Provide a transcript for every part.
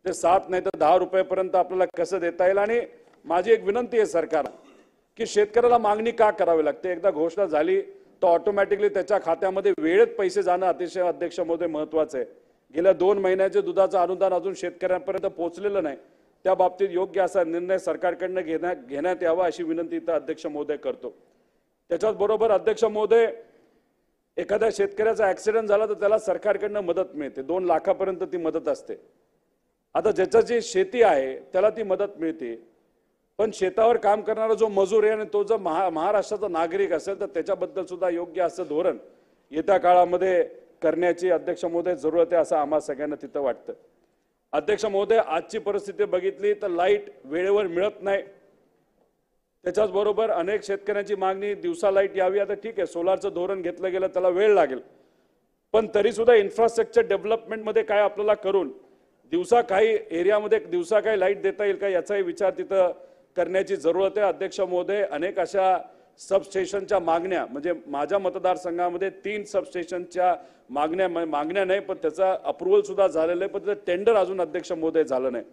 ते 7 नाही तर 10 रुपयापर्यंत आपल्याला कसं देता येईल। आणि माझी एक विनंती आहे सरकार की शेतकऱ्याला मागणी का करावी लागते, एकदा घोषणा झाली तर ऑटोमॅटिकली त्याच्या खात्यामध्ये वेळेत पैसे जाणं अतिशय अध्यक्ष महोदय महत्त्वाचं आहे। गेल्या 2 महिन्याचे दुधाचं अनुदान अजून शेतकऱ्यांपर्यंत पोहोचलेलं नाही, त्या बाबतीत योग्य असा निर्णय सरकारकडनं घेण्यात यावा अशी विनंती इथं अध्यक्ष महोदय करतो। त्याच्याच बरोबर अध्यक्ष महोदय, एखाद्या शेतकऱ्याचा ऍक्सिडेंट झाला तर त्याला सरकारकडनं मदत मिळते, 2 लाखापर्यंत ती मदत असते। आता ज्याची शेती आहे त्याला ती मदत मिळते, पण शेतावर काम करणारा जो मजूर आहे आणि तो जर महाराष्ट्राचा नागरिक असेल तर त्याच्याबद्दल सुद्धा योग्य असं धोरण येत्या काळामध्ये करण्याची अध्यक्ष महोदय जरूरत आहे असं आम्हा सगळ्यांना तिथं वाटतं। अध्यक्ष महोदय, आजची परिस्थिती बघितली तर लाईट वेळेवर मिळत नाही। त्याच्याच बरोबर अनेक शेतकऱ्यांची मागणी दिवसा लाईट यावी, आता ठीक आहे सोलारचं धोरण घेतलं गेलं त्याला वेळ लागेल, पण तरी सुद्धा इन्फ्रास्ट्रक्चर डेव्हलपमेंटमध्ये काय आपल्याला करून दिवसा काही एरियामध्ये दिवसा काही लाईट देता येईल का याचाही विचार तिथं करण्याची जरूरत आहे। अध्यक्ष महोदय, अनेक अशा सबस्टेशनच्या मागण्या, म्हणजे माझ्या मतदारसंघामध्ये 3 सबस्टेशनच्या मागण्या नाही पण त्याचा अप्रूव्हल सुद्धा झालेलं आहे, पण त्याचं टेंडर अजून अध्यक्ष महोदय झालं नाही।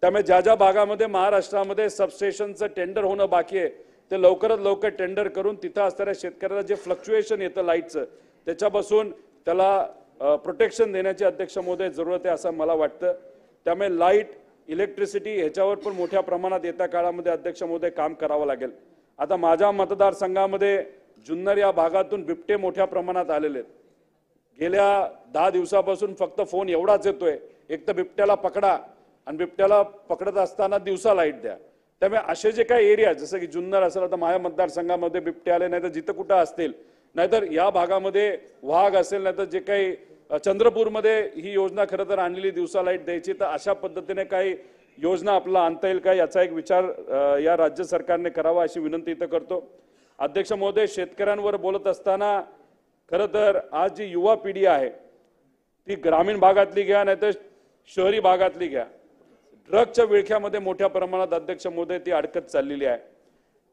त्यामुळे ज्या भागामध्ये महाराष्ट्रामध्ये सबस्टेशनचं टेंडर होणं बाकी आहे ते लवकरात लवकर टेंडर करून तिथं असणाऱ्या शेतकऱ्याला जे फ्लक्च्युएशन येतं लाईटचं त्याच्यापासून त्याला प्रोटेक्शन देण्याची अध्यक्ष महोदय जरूरत आहे असं मला वाटतं। त्यामुळे लाईट, इलेक्ट्रिसिटी ह्याच्यावर पण मोठ्या प्रमाणात येत्या काळामध्ये अध्यक्ष महोदय काम करावं लागेल। आता माझ्या मतदारसंघामध्ये जुन्नर या भागातून बिबटे मोठ्या प्रमाणात आलेले आहेत। गेल्या 10 दिवसापासून फक्त फोन एवढाच येतोय, एक तर बिबट्याला पकडा आणि बिबट्याला पकडत असताना दिवसा लाईट द्या। त्यामुळे असे जे काही एरिया जसं की जुन्नर असेल, आता माझ्या मतदारसंघामध्ये बिबटे आले नाही तर जिथं कुठं असतील, नाहीतर या भागामध्ये वाघ असेल, नाहीतर जे काही चंद्रपूरमध्ये ही योजना खरं तर आणलेली दिवसा लाईट द्यायची, तर अशा पद्धतीने काही योजना आपल्याला आणता येईल का याचा एक विचार या राज्य सरकारने करावा अशी विनंती इथं करतो। अध्यक्ष महोदय, शेतकऱ्यांवर बोलत असताना खरं तर आज जी युवा पिढी आहे ती ग्रामीण भागातली घ्या नाहीतर शहरी भागातली घ्या, ड्रगच्या विळख्यामध्ये मोठ्या प्रमाणात अध्यक्ष महोदय ती अडकत चाललेली आहे।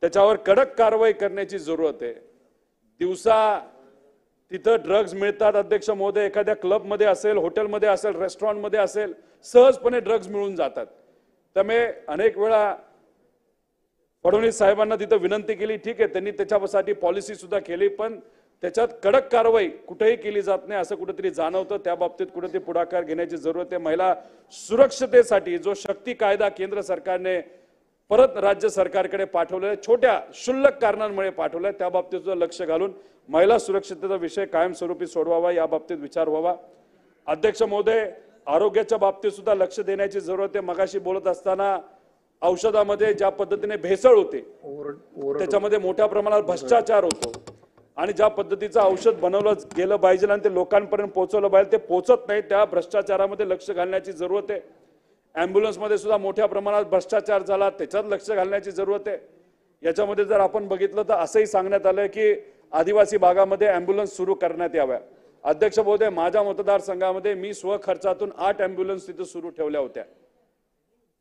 त्याच्यावर कडक कारवाई करण्याची जरूरत आहे। दिवसा तिथं ड्रग्ज मिळतात अध्यक्ष महोदय, एखाद्या क्लबमध्ये असेल, हॉटेलमध्ये असेल, रेस्टॉरंटमध्ये असेल, सहजपणे ड्रग्ज मिळून जातात। त्यामुळे अनेक वेळा फडणवीस साहेबांना तिथं विनंती केली, ठीक आहे त्यांनी त्याच्यासाठी पॉलिसी सुद्धा केली, पण त्याच्यात कडक कारवाई कुठेही केली जात नाही असं कुठेतरी जाणवतं। त्या बाबतीत कुठेतरी पुढाकार घेण्याची जरूरत आहे। महिला सुरक्षतेसाठी जो शक्ती कायदा केंद्र सरकारने परत राज्य सरकारकडे पाठवलेला, छोट्या क्षुल्लक कारणांमुळे पाठवलाय, त्या बाबतीत सुद्धा लक्ष घालून महिला सुरक्षतेचा विषय कायमस्वरूपी सोडवावा या बाबतीत विचार व्हावा। अध्यक्ष महोदय, आरोग्याच्या बाबतीत सुद्धा लक्ष देण्याची जरूरत आहे। मगाशी बोलत असताना औषधामध्ये ज्या पद्धतीने भेसळ होते त्याच्यामध्ये मोठ्या प्रमाणात भ्रष्टाचार होतो आणि ज्या पद्धतीचं औषध बनवलं गेलं पाहिजे आणि ते लोकांपर्यंत पोहोचवलं पाहिजे ते पोहोचत नाही, त्या भ्रष्टाचारामध्ये लक्ष घालण्याची जरूरत आहे। ॲम्ब्युलन्समध्ये सुद्धा मोठ्या प्रमाणात भ्रष्टाचार झाला, त्याच्यात लक्ष घालण्याची जरूरत आहे। याच्यामध्ये जर आपण बघितलं तर असंही सांगण्यात आलंय की आदिवासी भागामध्ये ॲम्ब्युलन्स सुरू करण्यात याव्या। अध्यक्ष महोदय, माझ्या मतदारसंघामध्ये मी स्वखर्चातून 8 ॲम्ब्युलन्स तिथे सुरू ठेवल्या होत्या।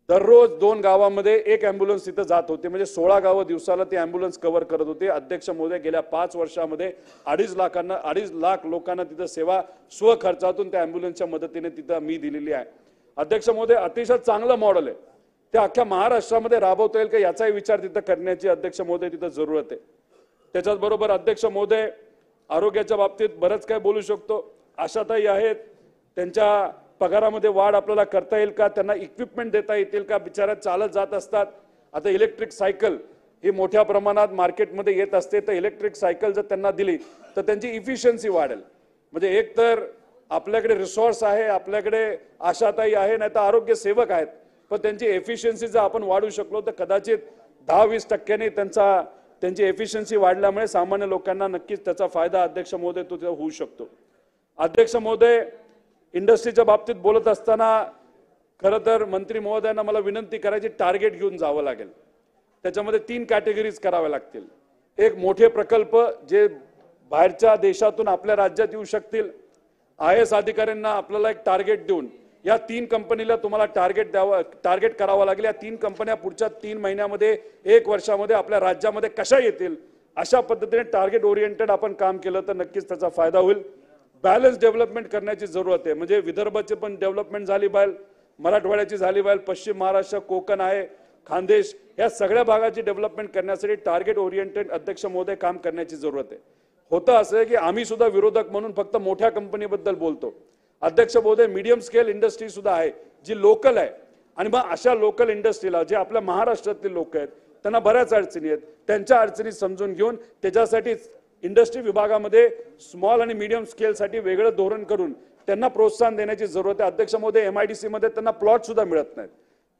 दररोज 2 गावामध्ये 1 ॲम्ब्युलन्स तिथे जात होते, म्हणजे 16 गावं दिवसाला ती ॲम्ब्युलन्स कव्हर करत होते। अध्यक्ष महोदय, गेल्या 5 वर्षामध्ये 2.5 लाख लोकांना तिथं सेवा स्वखर्चातून त्या ॲम्ब्युलन्सच्या मदतीने तिथं मी दिलेली आहे। अध्यक्ष महोदय, अतिशय चांगलं मॉडेल आहे, ते अख्ख्या महाराष्ट्रामध्ये राबवता येईल का याचाही विचार तिथं करण्याची अध्यक्ष महोदय तिथं जरूरत आहे। त्याच्याच बरोबर अध्यक्ष महोदय, आरोग्याच्या बाबतीत बरंच काय बोलू शकतो। आशाताई आहेत, त्यांच्या पगारामध्ये वाढ आपल्याला करता येईल का, त्यांना इक्विपमेंट देता येतील का, बिचारा चालत जात असतात। आता इलेक्ट्रिक सायकल ही मोठ्या प्रमाणात मार्केटमध्ये येत असते, तर इलेक्ट्रिक सायकल जर त्यांना दिली तर त्यांची इफिशियन्सी वाढेल। म्हणजे एक तर आपल्याकडे रिसोर्स आहे, आपल्याकडे आशाताई आहे, नाही तर आरोग्य सेवक आहेत, पण त्यांची एफिशियन्सी जर आपण वाढवू शकलो तर कदाचित 10-20% त्यांची एफिशियन्सी वाढल्यामुळे सामान्य लोकांना नक्कीच त्याचा फायदा अध्यक्ष महोदय तो होऊ शकतो। अध्यक्ष महोदय, इंडस्ट्रीच्या बाबतीत बोलत असताना खरं तर मंत्री महोदयांना मला विनंती करायची, टार्गेट घेऊन जावं लागेल। त्याच्यामध्ये 3 कॅटेगरीज कराव्या लागतील। एक, मोठे प्रकल्प जे बाहेरच्या देशातून आपल्या राज्यात येऊ शकतील। IAS अधिकाऱ्यांना आपल्याला एक टार्गेट देऊन या 3 कंपनीला तुम्हाला टार्गेट करावं लागेल। या 3 कंपन्या पुढच्या 3 महिन्यामध्ये 1 वर्षामध्ये आपल्या राज्यामध्ये कशा येतील अशा पद्धतीने टार्गेट ओरिएंटेड आपण काम केलं तर नक्कीच त्याचा फायदा होईल। बॅलन्स डेव्हलपमेंट करण्याची जरूरत आहे, म्हणजे विदर्भाची पण डेव्हलपमेंट झाली पाहिजे, मराठवाड्याची झाली पाहिजे, पश्चिम महाराष्ट्र, कोकण आहे, खानदेश, या सगळ्या भागाची डेव्हलपमेंट करण्यासाठी टार्गेट ओरिएंटेड अध्यक्ष महोदय काम करण्याची जरूरत आहे. होतं असं आहे की आम्ही सुद्धा विरोधक म्हणून फक्त मोठ्या कंपनीबद्दल बोलतो. अध्यक्ष महोदय, मीडियम स्केल इंडस्ट्री सुद्धा आहे जी लोकल आहे, आणि मग अशा लोकल इंडस्ट्रीला जे आपल्या महाराष्ट्रातले लोक आहेत त्यांना बऱ्याच अडचणी आहेत, त्यांच्या अडचणी समजून घेऊन त्याच्यासाठी इंडस्ट्री विभागामध्ये स्मॉल आणि मीडियम स्केलसाठी वेगळं धोरण करून त्यांना प्रोत्साहन देण्याची जरूरत आहे. अध्यक्ष महोदय, MIDC मध्ये त्यांना प्लॉट सुद्धा मिळत नाहीत,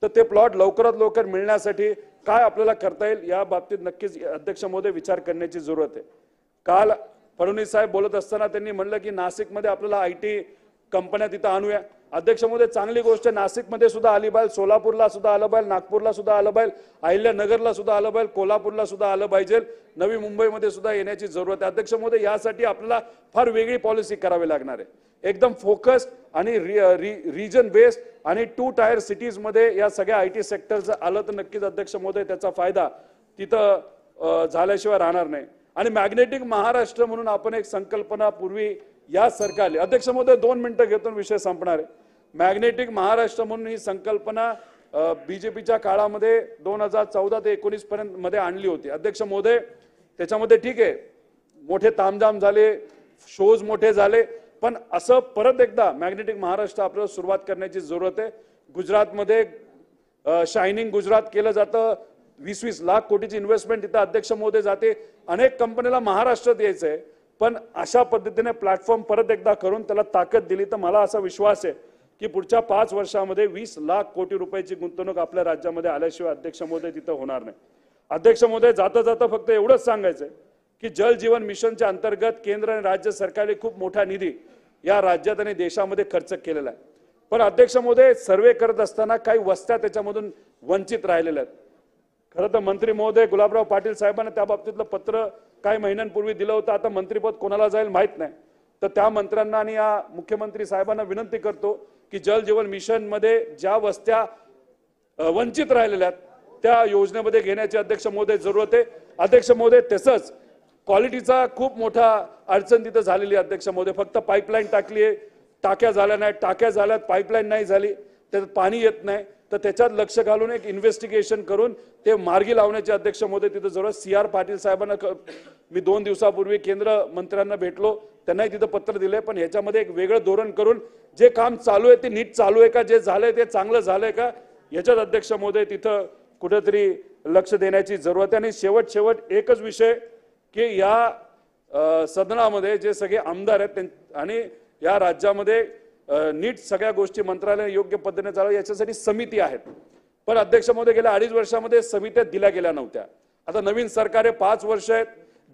तर ते प्लॉट लवकरात लवकर मिळण्यासाठी काय आपल्याला करता येईल या बाबतीत नक्कीच अध्यक्ष महोदय विचार करण्याची जरूरत आहे. काल फडणवीस साहेब बोलत असताना त्यांनी म्हणलं की नाशिकमध्ये आपल्याला IT कंपन्या तिथं आणूया. अध्यक्ष महोदय, चांगली गोष्ट, नाशिकमध्ये सुद्धा आली पाहिजे, सोलापूरला सुद्धा आलं पाहिजे, नागपूरला सुद्धा आलं पाहिजे, अहिल्यानगरला सुद्धा आलं पाहिजे, कोल्हापूरला सुद्धा आलं पाहिजे, नवी मुंबईमध्ये सुद्धा येण्याची जरूरत आहे. अध्यक्ष महोदय, यासाठी आपल्याला फार वेगळी पॉलिसी करावी लागणार आहे. एकदम फोकस आणि रिजन बेस्ड आणि 2 टायर सिटीज मध्ये या सगळ्या IT सेक्टरचं आलं तर नक्कीच अध्यक्ष महोदय त्याचा फायदा तिथं झाल्याशिवाय राहणार नाही. आणि मॅग्नेटिक महाराष्ट्र म्हणून आपण एक संकल्पना पूर्वी या सरकारने, अध्यक्ष महोदय 2 मिनिटं घेऊन विषय संपणार आहे. मॅग्नेटिक महाराष्ट्र म्हणून ही संकल्पना BJPच्या काळामध्ये 2014 ते 19 पर्यंत मध्ये आणली होती. अध्यक्ष महोदय, त्याच्यामध्ये ठीक आहे, मोठे तामझाम झाले, शोज मोठे झाले, पण असं परत एकदा मॅग्नेटिक महाराष्ट्र आपल्याला सुरुवात करण्याची जरूरत आहे. गुजरातमध्ये शायनिंग गुजरात केलं जातं, 20-20 लाख कोटीची इन्व्हेस्टमेंट तिथं अध्यक्ष महोदय जाते. अनेक कंपनीला महाराष्ट्रात यायचं आहे, पण अशा पद्धतीने प्लॅटफॉर्म परत एकदा करून त्याला ताकद दिली तर मला असा विश्वास आहे की पुढच्या 5 वर्षामध्ये 20 लाख कोटी रुपयाची गुंतवणूक आपल्या राज्यामध्ये आल्याशिवाय अध्यक्ष महोदय तिथं होणार नाही. अध्यक्ष महोदय, जाता जाता फक्त एवढंच सांगायचंय की जल जीवन मिशनच्या अंतर्गत केंद्र आणि राज्य सरकारने खूप मोठा निधी या राज्यात आणि देशामध्ये खर्च केलेला आहे. पण अध्यक्ष महोदय, सर्वे करत असताना काही वस्त्या त्याच्यामधून वंचित राहिलेल्या आहेत. खरं तर मंत्री महोदय गुलाबराव पाटील साहेबांना त्या बाबतीतलं पत्र काही महिन्यांपूर्वी दिलं होतं. आता मंत्रिपद कोणाला जाईल माहित नाही, तर त्या मंत्र्यांना आणि या मुख्यमंत्री साहेबांना विनंती करतो की जल जीवन मिशन मध्ये ज्या वस्त्या वंचित राहिलेल्या आहेत त्या योजनेमध्ये घेण्याची अध्यक्ष महोदय जरूरत आहे. अध्यक्ष महोदय, तसंच क्वालिटीचा खूप मोठा अडचण तिथं झालेली आहे. अध्यक्ष महोदय, फक्त पाईपलाईन टाकली आहे, टाक्या झाल्या नाहीत, टाक्या झाल्यात, पाईपलाईन नाही झाली, त्याच्यात पाणी येत नाही, तर त्याच्यात लक्ष घालून एक इन्व्हेस्टिगेशन करून ते मार्गी लावण्याचे अध्यक्ष महोदय तिथं जरूर. CR पाटील साहेबांना मी 2 दिवसापूर्वी केंद्र मंत्र्यांना भेटलो, त्यांनाही तिथं पत्र दिले, पण ह्याच्यामध्ये एक वेगळं धोरण करून जे काम चालू आहे ते नीट चालू आहे का, जे झालंय ते चांगलं झालंय का, याच्यात अध्यक्ष महोदय तिथं कुठेतरी लक्ष देण्याची जरूरत आहे. आणि शेवट एकच विषय की या सदनामध्ये जे सगळे आमदार आहेत आणि या राज्यामध्ये नीट सगळ्या गोष्टी मंत्रालय योग्य पद्धतीने चालू याच्यासाठी समिती आहेत, पण अध्यक्ष महोदय गेल्या 2.5 वर्षामध्ये समित्या दिल्या गेल्या नव्हत्या. आता नवीन सरकार आहे, 5 वर्ष आहेत,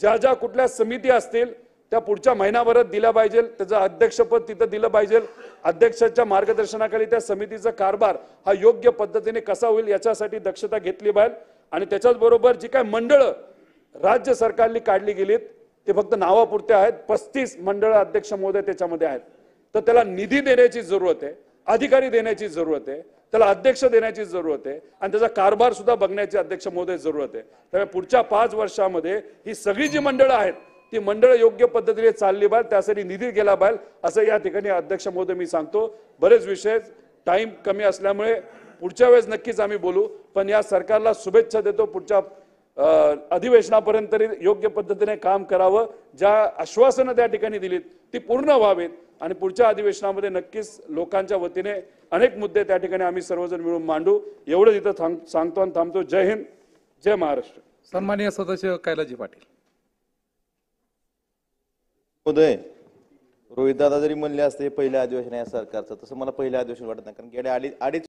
ज्या ज्या कुठल्या समिती असतील त्या पुढच्या महिनाभरात दिल्या पाहिजे, त्याचं अध्यक्षपद तिथं दिलं पाहिजे. अध्यक्षाच्या मार्गदर्शनाखाली त्या समितीचा कारभार हा योग्य पद्धतीने कसा होईल याच्यासाठी दक्षता घेतली पाहिजे. आणि त्याच्याच बरोबर जी काय मंडळं राज्य सरकारने काढली गेलीत ते फक्त नावापुरते आहेत, 35 मंडळ अध्यक्ष महोदय त्याच्यामध्ये आहेत, तर त्याला निधी देण्याची जरूरत आहे, अधिकारी देण्याची जरूरत आहे, त्याला अध्यक्ष देण्याची जरूरत आहे आणि त्याचा कारभार सुद्धा बघण्याची अध्यक्ष महोदय जरूरत आहे. त्यामुळे पुढच्या 5 वर्षामध्ये ही सगळी जी मंडळं आहेत ती मंडळं योग्य पद्धतीने चालली पाहिजे, त्यासाठी निधी गेला पाहिजे असं या ठिकाणी अध्यक्ष महोदय मी सांगतो. बरेच विषय टाइम कमी असल्यामुळे पुढच्या वेळेस नक्कीच आम्ही बोलू, पण या सरकारला शुभेच्छा देतो. पुढच्या अधिवेशनापर्यंत तरी योग्य पद्धतीने काम करावं, ज्या आश्वासनं त्या ठिकाणी दिलीत ती पूर्ण व्हावीत आणि पुढच्या अधिवेशनामध्ये नक्कीच लोकांच्या वतीने अनेक मुद्दे त्या ठिकाणी आम्ही सर्वजण मिळून मांडू. एवढं इथं सांगतो आणि थांबतो. जय हिंद, जय महाराष्ट्र. सन्माननीय सदस्य कैलाजी पाटील महोदय, रोहित दादा जरी म्हणले असते पहिल्या अधिवेशन या सरकारचं, तसं मला पहिल्या अधिवेशन वाटत नाही, कारण गेल्या अडीच